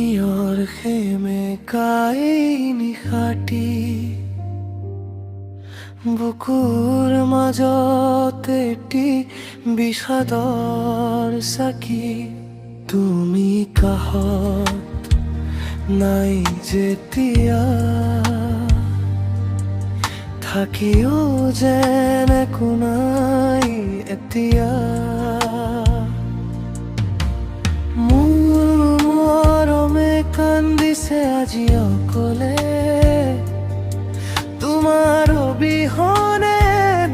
নিয়ৰ খেমে কাইনি খাটি বুকুৰ মাজত এটি বিষাদৰ চাকি তুমি কাষত নাই যেতিয়া থাকিও যেন একো নাই এতিয়া মৰমে কান্দিছে আজি অকলে তোমাৰ অবিহনে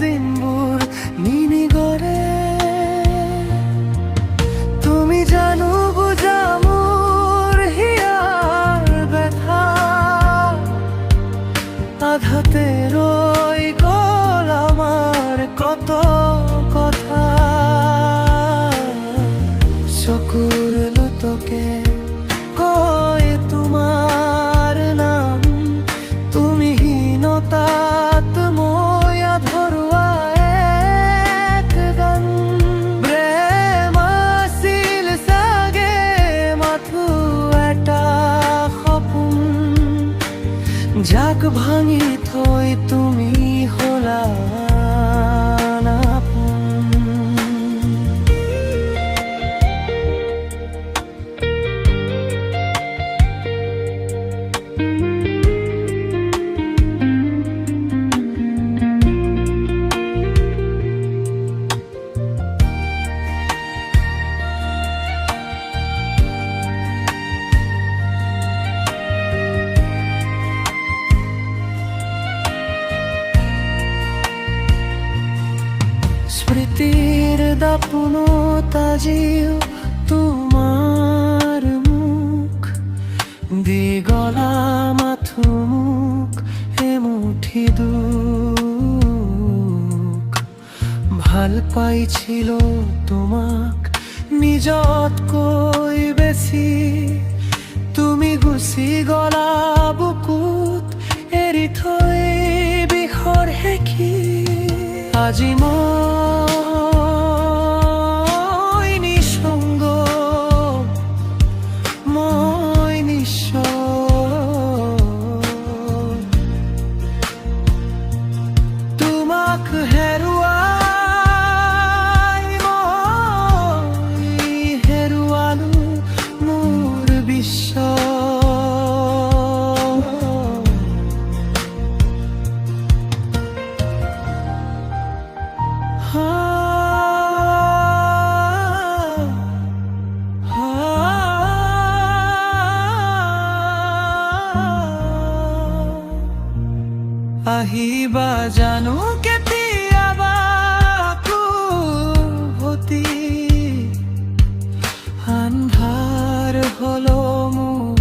দিনবোৰ নিনিগৰে তুমি জানো বুজা মোৰ হিয়াৰ ব্যথা আধাতে ৰৈ গ'ল আমাৰ কত কথা চকুৰ লুটকে কয় তোমাৰ নাম তুমি হীনতাত মই আধৰুৱা এক গান প্ৰেম আছিল চাগে মাথো এটা সপোন যাক ভাঙি থৈ তুমি হলা স্মৃতিৰ দাপোনত আজিও তোমাৰ মুখ দি গলা মাথো মোক এমুঠি দুখ ভাল পাইছিলো তোমাক নিজতকৈ বেছি তুমি গুচি গলা বুকুত এৰি থৈ বিষৰ হেকি আজি মই নিঃসঙ্গ মই নিঃস্ব তোমাক হেৰুৱাই মই হেৰুৱালো মোৰ বিশ্ব আহিবা জানো কেতিয়াবা উভতি আন্ধাৰ হলো মোৰ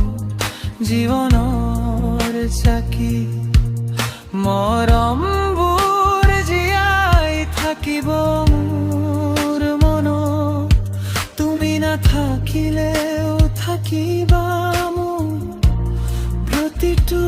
জীৱনৰ চাকি মৰমবোৰ জীয়াই থাকিব মোৰ মনত তুমি নাথাকিলেও থাকিবা মোৰ প্ৰতিটো